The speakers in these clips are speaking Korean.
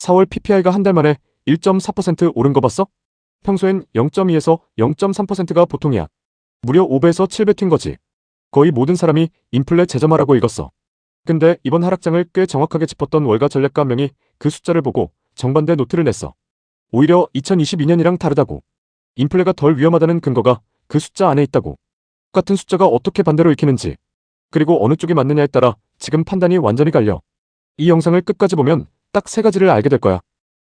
4월 PPI가 한 달 만에 1.4% 오른 거 봤어? 평소엔 0.2에서 0.3%가 보통이야. 무려 5배에서 7배 튄 거지. 거의 모든 사람이 인플레 재점화라고 읽었어. 근데 이번 하락장을 꽤 정확하게 짚었던 월가 전략가 한 명이 그 숫자를 보고 정반대 노트를 냈어. 오히려 2022년이랑 다르다고. 인플레가 덜 위험하다는 근거가 그 숫자 안에 있다고. 똑같은 숫자가 어떻게 반대로 읽히는지, 그리고 어느 쪽이 맞느냐에 따라 지금 판단이 완전히 갈려. 이 영상을 끝까지 보면 딱 세 가지를 알게 될 거야.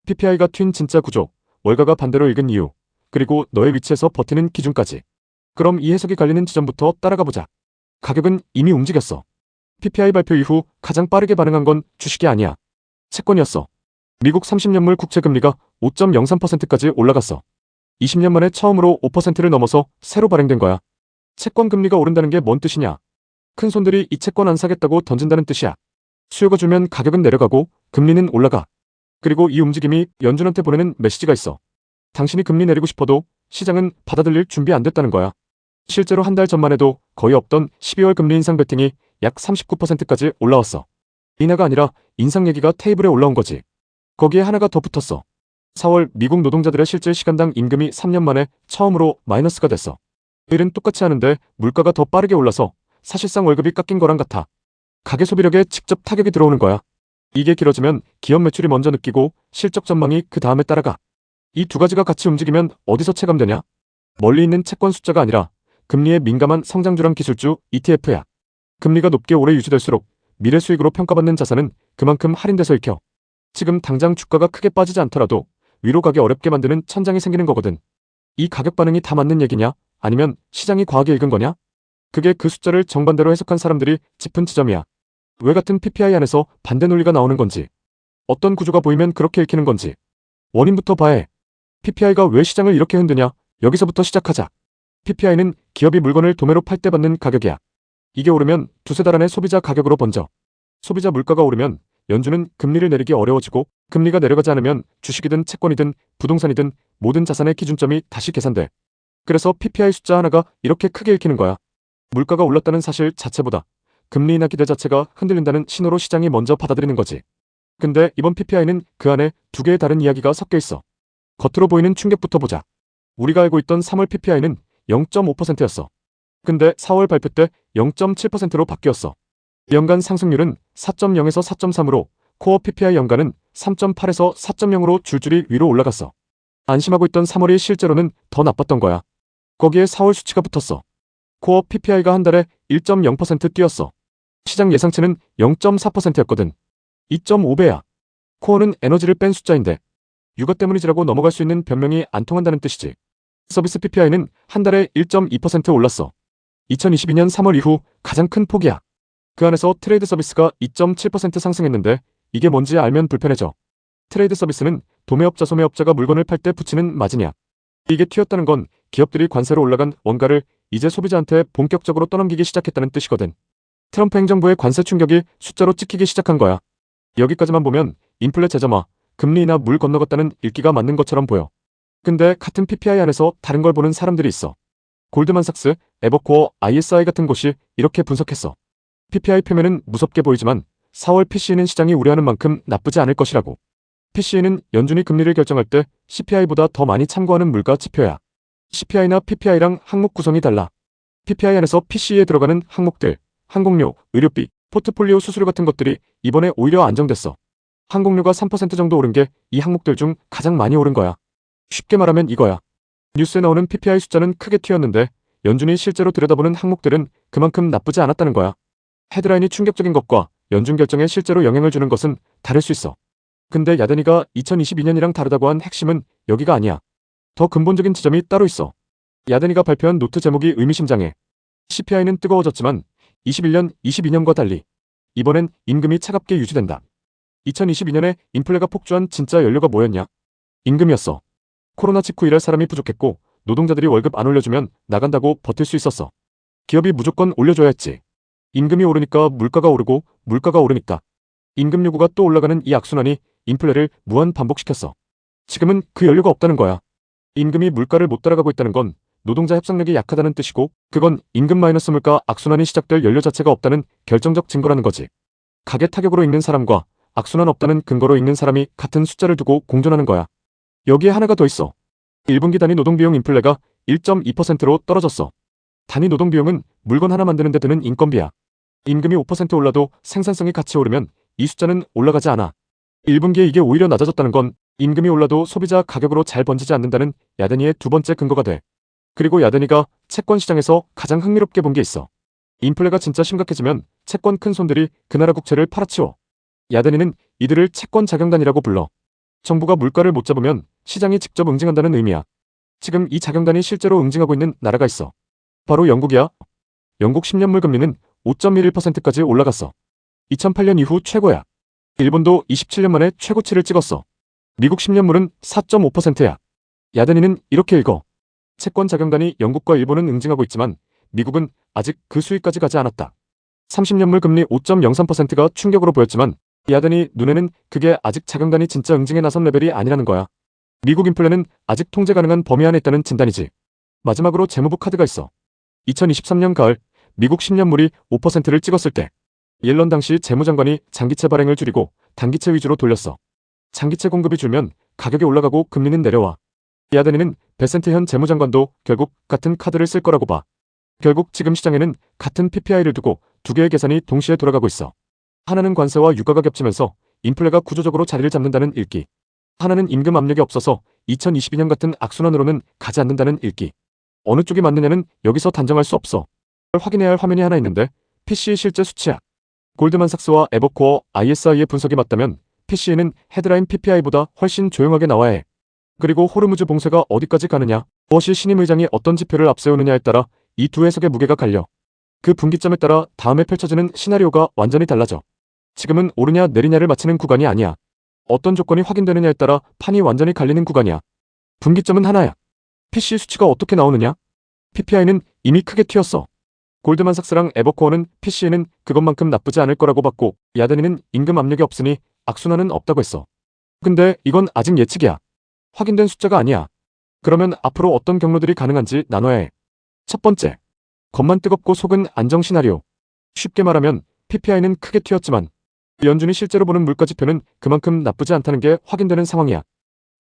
PPI가 튄 진짜 구조, 월가가 반대로 읽은 이유, 그리고 너의 위치에서 버티는 기준까지. 그럼 이 해석이 갈리는 지점부터 따라가 보자. 가격은 이미 움직였어. PPI 발표 이후 가장 빠르게 반응한 건 주식이 아니야. 채권이었어. 미국 30년물 국채금리가 5.03%까지 올라갔어. 20년 만에 처음으로 5%를 넘어서 새로 발행된 거야. 채권 금리가 오른다는 게 뭔 뜻이냐? 큰 손들이 이 채권 안 사겠다고 던진다는 뜻이야. 수요가 줄면 가격은 내려가고 금리는 올라가. 그리고 이 움직임이 연준한테 보내는 메시지가 있어. 당신이 금리 내리고 싶어도 시장은 받아들일 준비 안 됐다는 거야. 실제로 한 달 전만 해도 거의 없던 12월 금리 인상 베팅이 약 39%까지 올라왔어. 인하가 아니라 인상 얘기가 테이블에 올라온 거지. 거기에 하나가 더 붙었어. 4월 미국 노동자들의 실질 시간당 임금이 3년 만에 처음으로 마이너스가 됐어. 일은 똑같이 하는데 물가가 더 빠르게 올라서 사실상 월급이 깎인 거랑 같아. 가계 소비력에 직접 타격이 들어오는 거야. 이게 길어지면 기업 매출이 먼저 느끼고 실적 전망이 그 다음에 따라가. 이 두 가지가 같이 움직이면 어디서 체감되냐? 멀리 있는 채권 숫자가 아니라 금리에 민감한 성장주랑 기술주 ETF야. 금리가 높게 오래 유지될수록 미래 수익으로 평가받는 자산은 그만큼 할인돼서 읽혀. 지금 당장 주가가 크게 빠지지 않더라도 위로 가기 어렵게 만드는 천장이 생기는 거거든. 이 가격 반응이 다 맞는 얘기냐? 아니면 시장이 과하게 읽은 거냐? 그게 그 숫자를 정반대로 해석한 사람들이 짚은 지점이야. 왜 같은 PPI 안에서 반대 논리가 나오는 건지, 어떤 구조가 보이면 그렇게 읽히는 건지, 원인부터 봐야 해. PPI가 왜 시장을 이렇게 흔드냐? 여기서부터 시작하자. PPI는 기업이 물건을 도매로 팔 때 받는 가격이야. 이게 오르면 두세 달 안에 소비자 가격으로 번져. 소비자 물가가 오르면 연준은 금리를 내리기 어려워지고, 금리가 내려가지 않으면 주식이든 채권이든 부동산이든 모든 자산의 기준점이 다시 계산돼. 그래서 PPI 숫자 하나가 이렇게 크게 읽히는 거야. 물가가 올랐다는 사실 자체보다 금리 인하 기대 자체가 흔들린다는 신호로 시장이 먼저 받아들이는 거지. 근데 이번 PPI는 그 안에 두 개의 다른 이야기가 섞여 있어. 겉으로 보이는 충격부터 보자. 우리가 알고 있던 3월 PPI는 0.5%였어. 근데 4월 발표 때 0.7%로 바뀌었어. 연간 상승률은 4.0에서 4.3으로 코어 PPI 연간은 3.8에서 4.0으로 줄줄이 위로 올라갔어. 안심하고 있던 3월이 실제로는 더 나빴던 거야. 거기에 4월 수치가 붙었어. 코어 PPI가 한 달에 1.0% 뛰었어. 시장 예상치는 0.4%였거든. 2.5배야. 코어는 에너지를 뺀 숫자인데 육아 때문이지라고 넘어갈 수 있는 변명이 안 통한다는 뜻이지. 서비스 PPI는 한 달에 1.2% 올랐어. 2022년 3월 이후 가장 큰 폭이야. 그 안에서 트레이드 서비스가 2.7% 상승했는데 이게 뭔지 알면 불편해져. 트레이드 서비스는 도매업자 소매업자가 물건을 팔 때 붙이는 마진이야. 이게 튀었다는 건 기업들이 관세로 올라간 원가를 이제 소비자한테 본격적으로 떠넘기기 시작했다는 뜻이거든. 트럼프 행정부의 관세 충격이 숫자로 찍히기 시작한 거야. 여기까지만 보면 인플레 재점화, 금리 인하 물 건너갔다는 읽기가 맞는 것처럼 보여. 근데 같은 PPI 안에서 다른 걸 보는 사람들이 있어. 골드만삭스, 에버코어, ISI 같은 곳이 이렇게 분석했어. PPI 표면은 무섭게 보이지만 4월 PCE는 시장이 우려하는 만큼 나쁘지 않을 것이라고. PCE는 연준이 금리를 결정할 때 CPI보다 더 많이 참고하는 물가 지표야. CPI나 PPI랑 항목 구성이 달라. PPI 안에서 PCE에 들어가는 항목들, 항공료, 의료비, 포트폴리오 수수료 같은 것들이 이번에 오히려 안정됐어. 항공료가 3% 정도 오른 게 이 항목들 중 가장 많이 오른 거야. 쉽게 말하면 이거야. 뉴스에 나오는 PPI 숫자는 크게 튀었는데 연준이 실제로 들여다보는 항목들은 그만큼 나쁘지 않았다는 거야. 헤드라인이 충격적인 것과 연준 결정에 실제로 영향을 주는 것은 다를 수 있어. 근데 야드니가 2022년이랑 다르다고 한 핵심은 여기가 아니야. 더 근본적인 지점이 따로 있어. 야드니가 발표한 노트 제목이 의미심장해. CPI는 뜨거워졌지만 21년, 22년과 달리 이번엔 임금이 차갑게 유지된다. 2022년에 인플레가 폭주한 진짜 연료가 뭐였냐? 임금이었어. 코로나 직후 일할 사람이 부족했고 노동자들이 월급 안 올려주면 나간다고 버틸 수 있었어. 기업이 무조건 올려줘야 했지. 임금이 오르니까 물가가 오르고 물가가 오르니까 임금 요구가 또 올라가는 이 악순환이 인플레를 무한 반복시켰어. 지금은 그 연료가 없다는 거야. 임금이 물가를 못 따라가고 있다는 건 노동자 협상력이 약하다는 뜻이고 그건 임금 마이너스 물가 악순환이 시작될 연료 자체가 없다는 결정적 증거라는 거지. 가계 타격으로 읽는 사람과 악순환 없다는 근거로 읽는 사람이 같은 숫자를 두고 공존하는 거야. 여기에 하나가 더 있어. 1분기 단위 노동비용 인플레가 1.2%로 떨어졌어. 단위 노동비용은 물건 하나 만드는 데 드는 인건비야. 임금이 5% 올라도 생산성이 같이 오르면 이 숫자는 올라가지 않아. 1분기에 이게 오히려 낮아졌다는 건 임금이 올라도 소비자 가격으로 잘 번지지 않는다는 야드니의 두 번째 근거가 돼. 그리고 야드니가 채권 시장에서 가장 흥미롭게 본 게 있어. 인플레가 진짜 심각해지면 채권 큰 손들이 그 나라 국채를 팔아치워. 야드니는 이들을 채권 작용단이라고 불러. 정부가 물가를 못 잡으면 시장이 직접 응징한다는 의미야. 지금 이 작용단이 실제로 응징하고 있는 나라가 있어. 바로 영국이야. 영국 10년물 금리는 5.11%까지 올라갔어. 2008년 이후 최고야. 일본도 27년 만에 최고치를 찍었어. 미국 10년물은 4.5%야. 야드니는 이렇게 읽어. 채권 작용단이 영국과 일본은 응징하고 있지만 미국은 아직 그 수위까지 가지 않았다. 30년물 금리 5.03%가 충격으로 보였지만 야드니 눈에는 그게 아직 작용단이 진짜 응징에 나선 레벨이 아니라는 거야. 미국 인플레는 아직 통제 가능한 범위 안에 있다는 진단이지. 마지막으로 재무부 카드가 있어. 2023년 가을 미국 10년물이 5%를 찍었을 때 옐런 당시 재무장관이 장기채 발행을 줄이고 단기채 위주로 돌렸어. 장기채 공급이 줄면 가격이 올라가고 금리는 내려와. 야드니는 베센트 현 재무장관도 결국 같은 카드를 쓸 거라고 봐. 결국 지금 시장에는 같은 PPI를 두고 두 개의 계산이 동시에 돌아가고 있어. 하나는 관세와 유가가 겹치면서 인플레가 구조적으로 자리를 잡는다는 읽기. 하나는 임금 압력이 없어서 2022년 같은 악순환으로는 가지 않는다는 읽기. 어느 쪽이 맞느냐는 여기서 단정할 수 없어. 확인해야 할 화면이 하나 있는데 PCE 실제 수치야. 골드만삭스와 에버코어, ISI의 분석이 맞다면 PCE는 헤드라인 PPI보다 훨씬 조용하게 나와야 해. 그리고 호르무즈 봉쇄가 어디까지 가느냐, 무엇이 신임 의장이 어떤 지표를 앞세우느냐에 따라 이 두 해석의 무게가 갈려. 그 분기점에 따라 다음에 펼쳐지는 시나리오가 완전히 달라져. 지금은 오르냐 내리냐를 맞추는 구간이 아니야. 어떤 조건이 확인되느냐에 따라 판이 완전히 갈리는 구간이야. 분기점은 하나야. PCE 수치가 어떻게 나오느냐? PPI는 이미 크게 튀었어. 골드만삭스랑 에버코어는 PCE는 그것만큼 나쁘지 않을 거라고 봤고 야드니는 임금 압력이 없으니 악순환은 없다고 했어. 근데 이건 아직 예측이야. 확인된 숫자가 아니야. 그러면 앞으로 어떤 경로들이 가능한지 나눠야 해. 첫 번째, 겉만 뜨겁고 속은 안정 시나리오. 쉽게 말하면 PPI는 크게 튀었지만 연준이 실제로 보는 물가지표는 그만큼 나쁘지 않다는 게 확인되는 상황이야.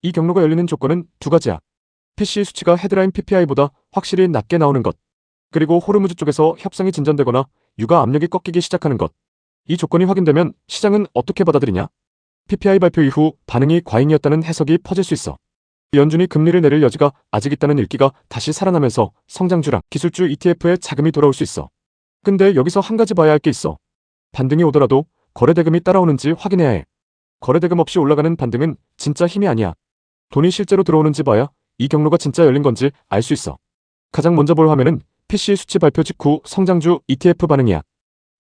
이 경로가 열리는 조건은 두 가지야. PCE 수치가 헤드라인 PPI보다 확실히 낮게 나오는 것. 그리고 호르무즈 쪽에서 협상이 진전되거나 유가 압력이 꺾이기 시작하는 것. 이 조건이 확인되면 시장은 어떻게 받아들이냐? PPI 발표 이후 반응이 과잉이었다는 해석이 퍼질 수 있어. 연준이 금리를 내릴 여지가 아직 있다는 읽기가 다시 살아나면서 성장주랑 기술주 ETF에 자금이 돌아올 수 있어. 근데 여기서 한 가지 봐야 할 게 있어. 반등이 오더라도 거래대금이 따라오는지 확인해야 해. 거래대금 없이 올라가는 반등은 진짜 힘이 아니야. 돈이 실제로 들어오는지 봐야 이 경로가 진짜 열린 건지 알 수 있어. 가장 먼저 볼 화면은 PCE 수치 발표 직후 성장주 ETF 반응이야.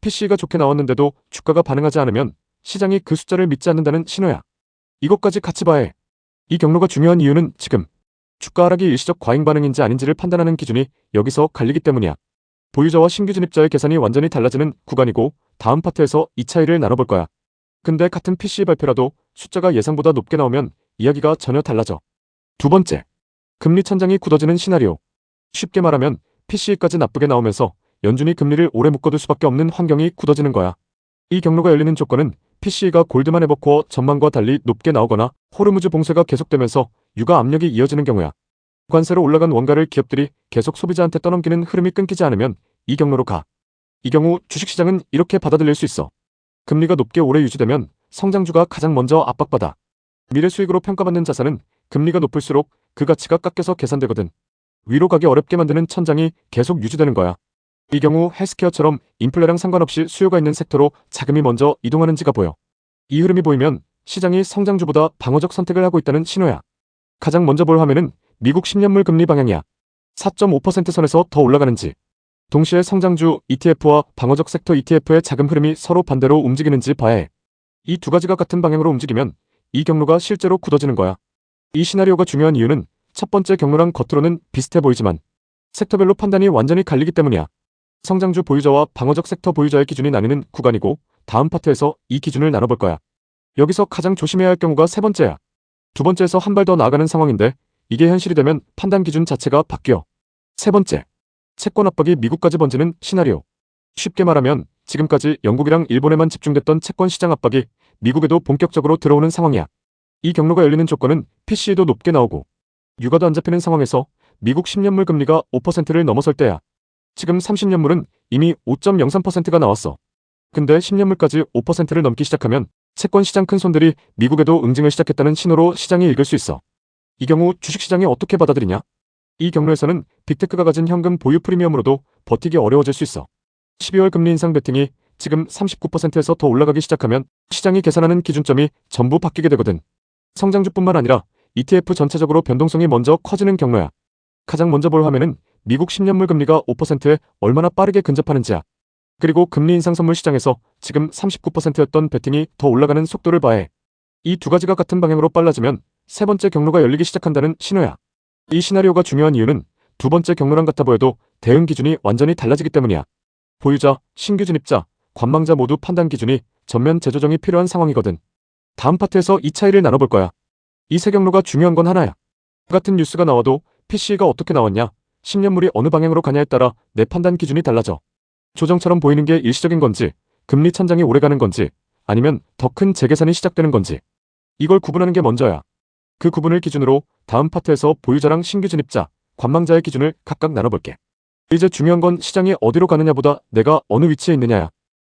PCE가 좋게 나왔는데도 주가가 반응하지 않으면 시장이 그 숫자를 믿지 않는다는 신호야. 이것까지 같이 봐야 해. 이 경로가 중요한 이유는 지금 주가 하락이 일시적 과잉 반응인지 아닌지를 판단하는 기준이 여기서 갈리기 때문이야. 보유자와 신규 진입자의 계산이 완전히 달라지는 구간이고 다음 파트에서 이 차이를 나눠볼 거야. 근데 같은 PCE 발표라도 숫자가 예상보다 높게 나오면 이야기가 전혀 달라져. 두 번째, 금리 천장이 굳어지는 시나리오. 쉽게 말하면 PCE까지 나쁘게 나오면서 연준이 금리를 오래 묶어둘 수밖에 없는 환경이 굳어지는 거야. 이 경로가 열리는 조건은 PCE가 골드만 에버코어 전망과 달리 높게 나오거나 호르무즈 봉쇄가 계속되면서 유가 압력이 이어지는 경우야. 관세로 올라간 원가를 기업들이 계속 소비자한테 떠넘기는 흐름이 끊기지 않으면 이 경로로 가. 이 경우 주식시장은 이렇게 받아들일 수 있어. 금리가 높게 오래 유지되면 성장주가 가장 먼저 압박받아. 미래 수익으로 평가받는 자산은 금리가 높을수록 그 가치가 깎여서 계산되거든. 위로 가기 어렵게 만드는 천장이 계속 유지되는 거야. 이 경우 헬스케어처럼 인플레랑 상관없이 수요가 있는 섹터로 자금이 먼저 이동하는지가 보여. 이 흐름이 보이면 시장이 성장주보다 방어적 선택을 하고 있다는 신호야. 가장 먼저 볼 화면은 미국 10년물 금리 방향이야. 4.5% 선에서 더 올라가는지. 동시에 성장주 ETF와 방어적 섹터 ETF의 자금 흐름이 서로 반대로 움직이는지 봐야 해. 이 두 가지가 같은 방향으로 움직이면 이 경로가 실제로 굳어지는 거야. 이 시나리오가 중요한 이유는 첫 번째 경로랑 겉으로는 비슷해 보이지만 섹터별로 판단이 완전히 갈리기 때문이야. 성장주 보유자와 방어적 섹터 보유자의 기준이 나뉘는 구간이고 다음 파트에서 이 기준을 나눠볼 거야. 여기서 가장 조심해야 할 경우가 세 번째야. 두 번째에서 한 발 더 나아가는 상황인데 이게 현실이 되면 판단 기준 자체가 바뀌어. 세 번째, 채권 압박이 미국까지 번지는 시나리오. 쉽게 말하면 지금까지 영국이랑 일본에만 집중됐던 채권 시장 압박이 미국에도 본격적으로 들어오는 상황이야. 이 경로가 열리는 조건은 PCE도 높게 나오고 유가도 안 잡히는 상황에서 미국 10년물 금리가 5%를 넘어설 때야. 지금 30년물은 이미 5.03%가 나왔어. 근데 10년물까지 5%를 넘기 시작하면 채권 시장 큰손들이 미국에도 응징을 시작했다는 신호로 시장이 읽을 수 있어. 이 경우 주식시장이 어떻게 받아들이냐? 이 경로에서는 빅테크가 가진 현금 보유 프리미엄으로도 버티기 어려워질 수 있어. 12월 금리 인상 베팅이 지금 39%에서 더 올라가기 시작하면 시장이 계산하는 기준점이 전부 바뀌게 되거든. 성장주뿐만 아니라 ETF 전체적으로 변동성이 먼저 커지는 경로야. 가장 먼저 볼 화면은 미국 10년물 금리가 5%에 얼마나 빠르게 근접하는지야. 그리고 금리 인상 선물 시장에서 지금 39%였던 베팅이 더 올라가는 속도를 봐야 해. 이 두 가지가 같은 방향으로 빨라지면 세 번째 경로가 열리기 시작한다는 신호야. 이 시나리오가 중요한 이유는 두 번째 경로랑 같아 보여도 대응 기준이 완전히 달라지기 때문이야. 보유자, 신규 진입자, 관망자 모두 판단 기준이 전면 재조정이 필요한 상황이거든. 다음 파트에서 이 차이를 나눠볼 거야. 이 세 경로가 중요한 건 하나야. 같은 뉴스가 나와도 PCE가 어떻게 나왔냐, 10년물이 어느 방향으로 가냐에 따라 내 판단 기준이 달라져. 조정처럼 보이는 게 일시적인 건지, 금리 천장이 오래가는 건지, 아니면 더 큰 재계산이 시작되는 건지. 이걸 구분하는 게 먼저야. 그 구분을 기준으로 다음 파트에서 보유자랑 신규 진입자, 관망자의 기준을 각각 나눠볼게. 이제 중요한 건 시장이 어디로 가느냐보다 내가 어느 위치에 있느냐야.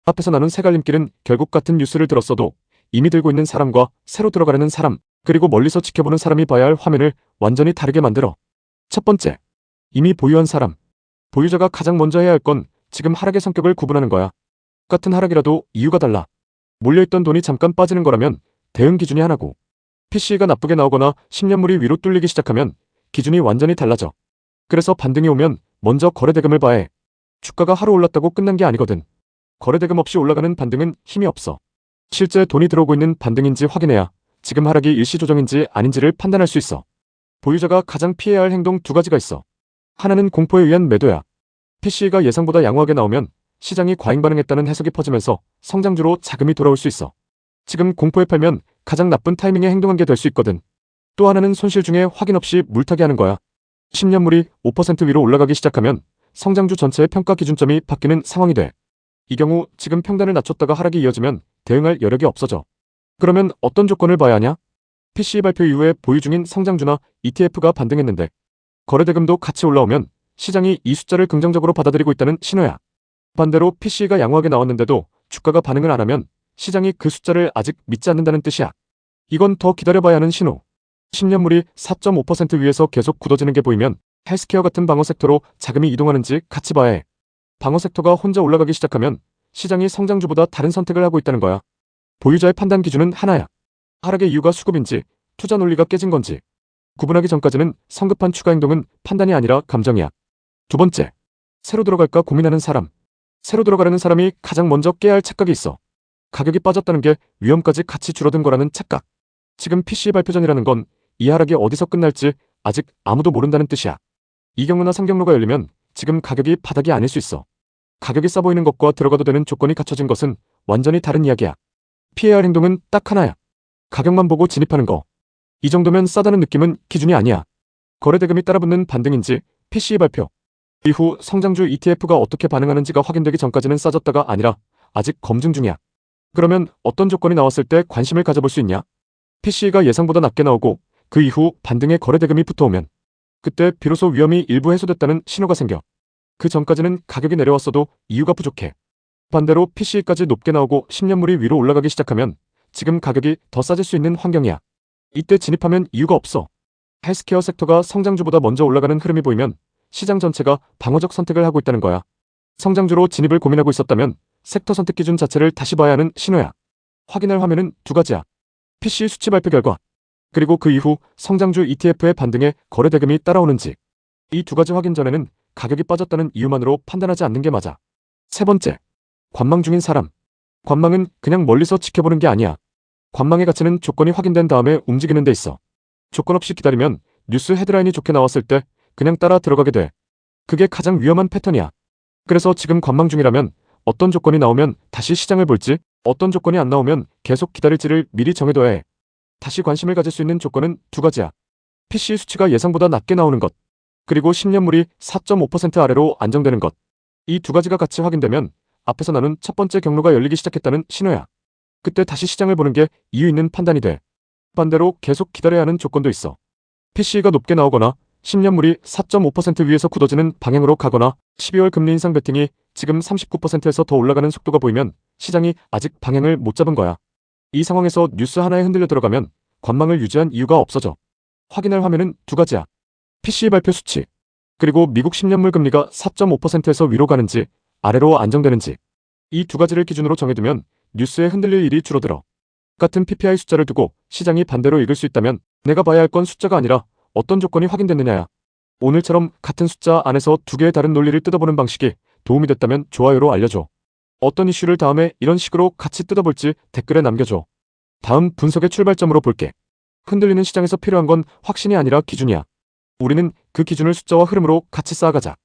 앞에서 나눈 세 갈림길은 결국 같은 뉴스를 들었어도 이미 들고 있는 사람과 새로 들어가려는 사람, 그리고 멀리서 지켜보는 사람이 봐야 할 화면을 완전히 다르게 만들어. 첫 번째, 이미 보유한 사람. 보유자가 가장 먼저 해야 할 건 지금 하락의 성격을 구분하는 거야. 같은 하락이라도 이유가 달라. 몰려있던 돈이 잠깐 빠지는 거라면 대응 기준이 하나고, PCE가 나쁘게 나오거나 10년물이 위로 뚫리기 시작하면 기준이 완전히 달라져. 그래서 반등이 오면 먼저 거래대금을 봐야 해. 주가가 하루 올랐다고 끝난 게 아니거든. 거래대금 없이 올라가는 반등은 힘이 없어. 실제 돈이 들어오고 있는 반등인지 확인해야 지금 하락이 일시조정인지 아닌지를 판단할 수 있어. 보유자가 가장 피해야 할 행동 두 가지가 있어. 하나는 공포에 의한 매도야. PCE가 예상보다 양호하게 나오면 시장이 과잉 반응했다는 해석이 퍼지면서 성장주로 자금이 돌아올 수 있어. 지금 공포에 팔면 가장 나쁜 타이밍에 행동한 게 될 수 있거든. 또 하나는 손실 중에 확인 없이 물타기 하는 거야. 10년물이 5% 위로 올라가기 시작하면 성장주 전체의 평가 기준점이 바뀌는 상황이 돼. 이 경우 지금 평단을 낮췄다가 하락이 이어지면 대응할 여력이 없어져. 그러면 어떤 조건을 봐야 하냐? PCE 발표 이후에 보유 중인 성장주나 ETF가 반등했는데 거래대금도 같이 올라오면 시장이 이 숫자를 긍정적으로 받아들이고 있다는 신호야. 반대로 PCE가 양호하게 나왔는데도 주가가 반응을 안 하면 시장이 그 숫자를 아직 믿지 않는다는 뜻이야. 이건 더 기다려봐야 하는 신호. 10년물이 4.5% 위에서 계속 굳어지는 게 보이면 헬스케어 같은 방어 섹터로 자금이 이동하는지 같이 봐야 해. 방어 섹터가 혼자 올라가기 시작하면 시장이 성장주보다 다른 선택을 하고 있다는 거야. 보유자의 판단 기준은 하나야. 하락의 이유가 수급인지 투자 논리가 깨진 건지. 구분하기 전까지는 성급한 추가 행동은 판단이 아니라 감정이야. 두 번째, 새로 들어갈까 고민하는 사람. 새로 들어가려는 사람이 가장 먼저 깨야 할 착각이 있어. 가격이 빠졌다는 게 위험까지 같이 줄어든 거라는 착각. 지금 PCE 발표 전이라는 건 이 하락이 어디서 끝날지 아직 아무도 모른다는 뜻이야. 이 경로나 3경로가 열리면 지금 가격이 바닥이 아닐 수 있어. 가격이 싸 보이는 것과 들어가도 되는 조건이 갖춰진 것은 완전히 다른 이야기야. 피해야 할 행동은 딱 하나야. 가격만 보고 진입하는 거. 이 정도면 싸다는 느낌은 기준이 아니야. 거래대금이 따라붙는 반등인지 PCE 발표 이후 성장주 ETF가 어떻게 반응하는지가 확인되기 전까지는 싸졌다가 아니라 아직 검증 중이야. 그러면 어떤 조건이 나왔을 때 관심을 가져볼 수 있냐? PCE가 예상보다 낮게 나오고 그 이후 반등의 거래대금이 붙어오면 그때 비로소 위험이 일부 해소됐다는 신호가 생겨. 그 전까지는 가격이 내려왔어도 이유가 부족해. 반대로 PCE까지 높게 나오고 10년물이 위로 올라가기 시작하면 지금 가격이 더 싸질 수 있는 환경이야. 이때 진입하면 이유가 없어. 헬스케어 섹터가 성장주보다 먼저 올라가는 흐름이 보이면 시장 전체가 방어적 선택을 하고 있다는 거야. 성장주로 진입을 고민하고 있었다면 섹터 선택 기준 자체를 다시 봐야 하는 신호야. 확인할 화면은 두 가지야. PCE 수치 발표 결과, 그리고 그 이후 성장주 ETF의 반등에 거래대금이 따라오는지. 이 두 가지 확인 전에는 가격이 빠졌다는 이유만으로 판단하지 않는 게 맞아. 세 번째, 관망 중인 사람. 관망은 그냥 멀리서 지켜보는 게 아니야. 관망의 가치는 조건이 확인된 다음에 움직이는 데 있어. 조건 없이 기다리면 뉴스 헤드라인이 좋게 나왔을 때 그냥 따라 들어가게 돼. 그게 가장 위험한 패턴이야. 그래서 지금 관망 중이라면 어떤 조건이 나오면 다시 시장을 볼지, 어떤 조건이 안 나오면 계속 기다릴지를 미리 정해둬야 해. 다시 관심을 가질 수 있는 조건은 두 가지야. PCE 수치가 예상보다 낮게 나오는 것, 그리고 10년물이 4.5% 아래로 안정되는 것. 이 두 가지가 같이 확인되면 앞에서 나눈 첫 번째 경로가 열리기 시작했다는 신호야. 그때 다시 시장을 보는 게 이유 있는 판단이 돼. 반대로 계속 기다려야 하는 조건도 있어. PCE가 높게 나오거나 10년물이 4.5% 위에서 굳어지는 방향으로 가거나 12월 금리 인상 베팅이 지금 39%에서 더 올라가는 속도가 보이면 시장이 아직 방향을 못 잡은 거야. 이 상황에서 뉴스 하나에 흔들려 들어가면 관망을 유지한 이유가 없어져. 확인할 화면은 두 가지야. PCE 발표 수치, 그리고 미국 10년물 금리가 4.5%에서 위로 가는지 아래로 안정되는지. 이 두 가지를 기준으로 정해두면 뉴스에 흔들릴 일이 줄어들어. 같은 PPI 숫자를 두고 시장이 반대로 읽을 수 있다면 내가 봐야 할 건 숫자가 아니라 어떤 조건이 확인됐느냐야. 오늘처럼 같은 숫자 안에서 두 개의 다른 논리를 뜯어보는 방식이 도움이 됐다면 좋아요로 알려줘. 어떤 이슈를 다음에 이런 식으로 같이 뜯어볼지 댓글에 남겨줘. 다음 분석의 출발점으로 볼게. 흔들리는 시장에서 필요한 건 확신이 아니라 기준이야. 우리는 그 기준을 숫자와 흐름으로 같이 쌓아가자.